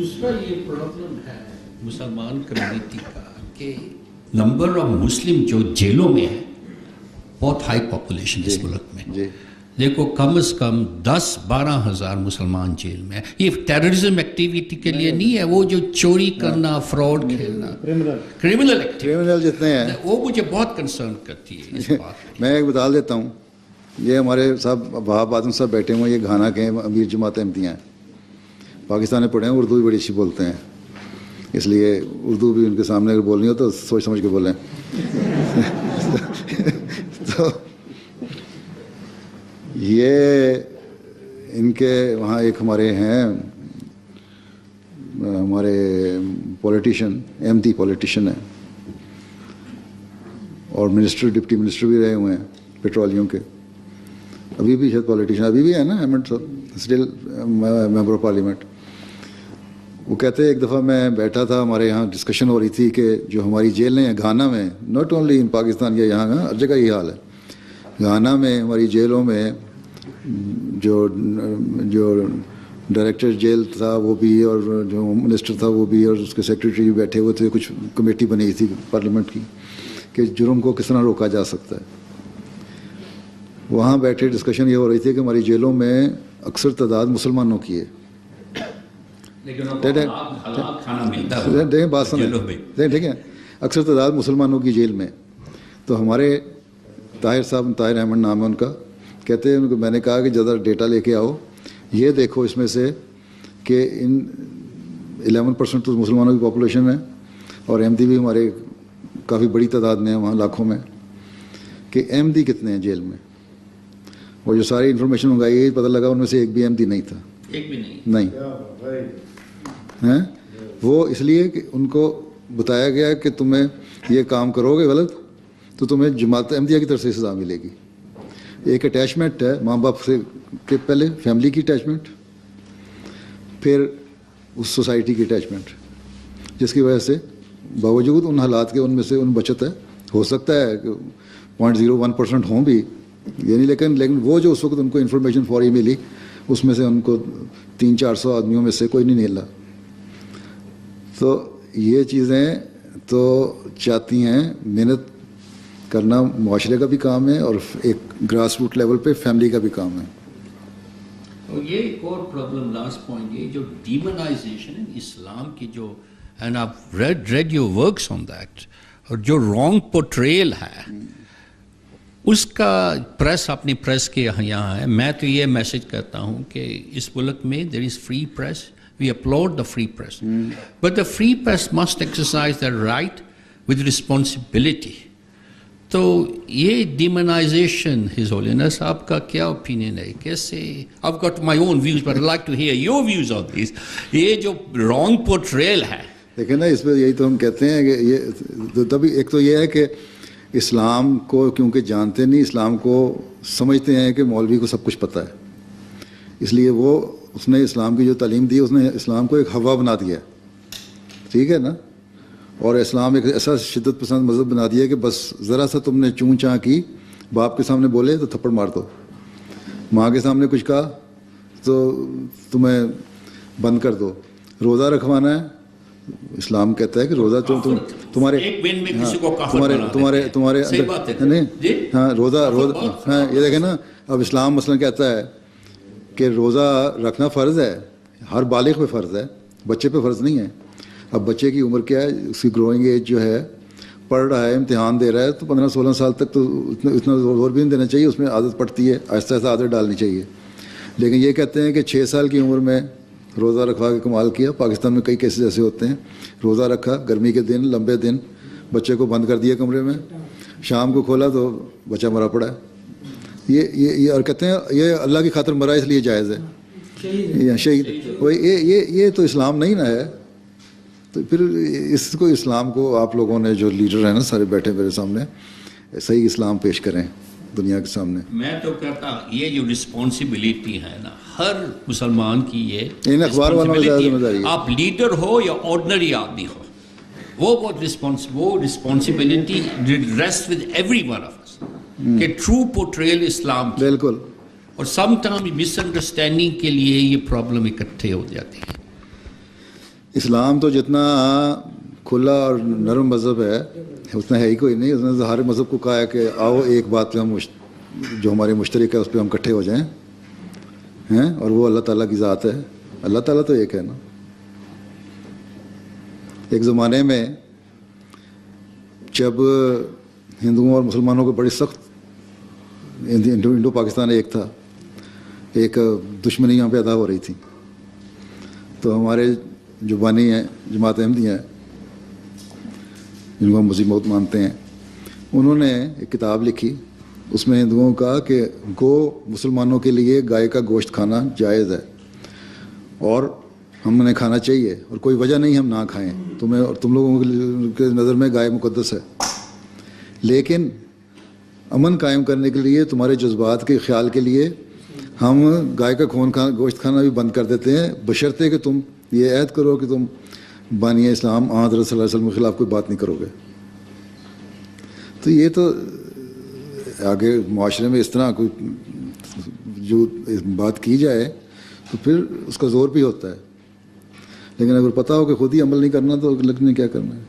दूसरा ये प्रॉब्लम है मुसलमान कम्युनिटी का कि नंबर ऑफ मुस्लिम जो जेलों में है बहुत हाई पॉपुलेशन इस मुल्क में जी देखो कम से कम 10-12 हज़ार मुसलमान जेल में है। ये टेररिज्म एक्टिविटी के लिए नहीं है, वो जो चोरी करना फ्रॉड खेलना क्रिमिनल क्रिमिनल जितने हैं वो मुझे बहुत कंसर्न करती है इस बात। मैं एक बता देता हूँ, ये हमारे साहब वहाब आदम साहब बैठे हुए हैं, ये घाना के अमीर जमात अहमदियाँ हैं, पाकिस्तान में पढ़े हैं, उर्दू भी बड़ी अच्छी बोलते हैं, इसलिए उर्दू भी उनके सामने अगर बोलनी हो तो सोच समझ के बोलें। तो ये इनके वहाँ एक हमारे हैं हमारे पॉलिटिशियन अहमदी पॉलिटिशियन है और मिनिस्टर डिप्टी मिनिस्टर भी रहे हुए हैं पेट्रोलियम के, अभी भी शायद पॉलिटिशियन अभी भी है ना, Hemant still member of parliament. वो कहते हैं एक दफ़ा मैं बैठा था, हमारे यहाँ डिस्कशन हो रही थी कि जो हमारी जेलें हैं घाना में, नॉट ओनली इन पाकिस्तान या यहाँ हर जगह ये हाल है, घाना में हमारी जेलों में जो डायरेक्टर जेल था वो भी और जो मिनिस्टर था वो भी और उसके सेक्रेटरी भी बैठे हुए थे, कुछ कमेटी बनी थी पार्लियामेंट की कि जुर्म को किस तरह रोका जा सकता है। वहाँ बैठे डिस्कशन ये हो रही थी कि हमारी जेलों में अक्सर तादाद मुसलमानों की है, देखें बात सुनें, ठीक है, अक्सर तादाद मुसलमानों की जेल में। तो हमारे ताहिर साहब, ताहिर अहमद नाम है उनका, कहते हैं उनको मैंने कहा कि ज़्यादा डेटा लेके आओ, ये देखो इसमें से कि इन 11% तो मुसलमानों की पॉपुलेशन है और अहमदी भी हमारे काफ़ी बड़ी तादाद में है वहाँ लाखों में, कि अहमदी कितने हैं जेल में। और जो सारी इन्फॉर्मेशन मंगाई गई पता लगा उनमें से एक भी अहमदी नहीं था, एक भी नहीं हैं। वो इसलिए कि उनको बताया गया कि तुम्हें ये काम करोगे गलत तो तुम्हें जमात अहमदिया की तरफ से सज़ा मिलेगी। एक अटैचमेंट है माँ बाप से के पहले, फैमिली की अटैचमेंट, फिर उस सोसाइटी की अटैचमेंट, जिसकी वजह से बावजूद उन हालात के उनमें से उन बचत है, हो सकता है कि 0.01% हों भी, ये नहीं, लेकिन वो जो उस वक्त उनको इन्फॉर्मेशन फौरी मिली उसमें से उनको 300-400 आदमियों में से कोई नहीं निकला। तो ये चीज़ें तो चाहती हैं मेहनत करना, मुआशरे का भी काम है और एक ग्रास रूट लेवल पे फैमिली का भी काम है। और ये एक और प्रॉब्लम, लास्ट पॉइंट, ये जो डीमोनाइजेशन है इस्लाम की जो, and I read your works on that, और जो रॉन्ग पोर्ट्रेयल है उसका प्रेस, अपनी प्रेस के यहाँ है। मैं तो ये मैसेज करता हूँ कि इस मुल्क में there is free press, we upload the free press, but the free press must exercise the right with responsibility. तो ये डिमोनाइजेशन, हिज होलीनेस, आपका क्या ओपिनियन है? कैसे? I have got my own views but I like to hear your views on this. ये जो wrong portrayal है, देखिए ना, इसमें यही तो हम कहते हैं कि ये तो तभी एक तो ये है कि इस्लाम को क्योंकि जानते नहीं, इस्लाम को समझते हैं कि मौलवी को सब कुछ पता है, इसलिए वो उसने इस्लाम की जो तालीम दी उसने इस्लाम को एक हवा बना दिया, ठीक है ना। और इस्लाम एक ऐसा शिद्दत पसंद मज़हब बना दिया कि बस ज़रा सा तुमने चूं चाँ की, बाप के सामने बोले तो थप्पड़ मार दो, माँ के सामने कुछ कहा तो तुम्हें बंद कर दो। रोज़ा रखवाना है, इस्लाम कहता है कि रोज़ा तुम्हारे तुम्हारे अंदर नहीं, हाँ रोज़ा हाँ, ये देखें ना, अब इस्लाम मसलन कहता है कि रोज़ा रखना फ़र्ज़ है, हर बालिग पे फ़र्ज़ है, बच्चे पे फ़र्ज़ नहीं है। अब बच्चे की उम्र क्या है, उसकी ग्रोइंग एज जो है, पढ़ रहा है, इम्तिहान दे रहा है, तो 15-16 साल तक तो इतना जोर भी नहीं देना चाहिए, उसमें आदत पड़ती है, आहिस्ता आहिस्ता आदत डालनी चाहिए। लेकिन ये कहते हैं कि 6 साल की उम्र में रोज़ा रखवा के कमाल किया। पाकिस्तान में कई केसेस ऐसे होते हैं, रोज़ा रखा, गर्मी के दिन, लंबे दिन, बच्चे को बंद कर दिया कमरे में, शाम को खोला तो बच्चा मरा पड़ा है। ये और कहते हैं ये अल्लाह की खातिर मरा इसलिए जायज़ है, शहीद। ये तो इस्लाम नहीं ना है। तो फिर इसको, इस्लाम को आप लोगों ने जो लीडर हैं ना सारे बैठे मेरे सामने, सही इस्लाम पेश करें दुनिया के सामने। मैं तो कहता ये जो रिस्पॉन्सिबिलिटी है ना हर मुसलमान की, ये इन अखबार वालों में ज़्यादा जिम्मेदारी है। आप लीडर हो या ऑर्डिनरी आदमी हो, वो responsibility rest with every one of us कि ट्रू पोर्ट्रेयल इस्लाम, बिल्कुल। और समटाइम मिसअंडरस्टैंडिंग के लिए ये प्रॉब्लम इकट्ठे हो जाती है। اسلام تو جتنا کھلا اور نرم مذہب ہے اتنا ہے ہی کوئی نہیں. اس نے تو ہر مذہب کو کہا ہے کہ آؤ ایک بات پہ ہم جو ہماری مشترک ہے اس پہ ہم اکٹھے ہو جائیں ہیں, اور وہ اللہ تعالیٰ کی ذات ہے. اللہ تعالیٰ تو ایک ہے نا. ایک زمانے میں جب ہندوؤں اور مسلمانوں کو بڑی سخت, انڈو پاکستان ایک تھا, ایک دشمنیاں پیدا ہو رہی تھیں, تو ہمارے جو بانی ہیں جماعت احمدیہ ہیں جن کو ہم مسیح موت مانتے ہیں, انہوں نے ایک کتاب لکھی. اس میں ہندوؤں کا کہ گو مسلمانوں کے لیے گائے کا گوشت کھانا جائز ہے اور ہم نے کھانا چاہیے, اور کوئی وجہ نہیں ہم نہ کھائیں. تمہیں اور تم لوگوں کے نظر میں گائے مقدس ہے, لیکن امن قائم کرنے کے لیے, تمہارے جذبات کے خیال کے لیے ہم گائے کا گوشت کھانا بھی بند کر دیتے ہیں, بشرطے کہ تم یہ عہد کرو کہ تم بانی اسلام حضرت صلی اللہ علیہ وسلم کے خلاف کوئی بات نہیں کرو گے. تو یہ تو آگے معاشرے میں اس طرح کوئی جو بات کی جائے تو پھر اس کا زور بھی ہوتا ہے, لیکن اگر پتہ ہو کہ خود ہی عمل نہیں کرنا تو لگنے کیا کرنا ہے.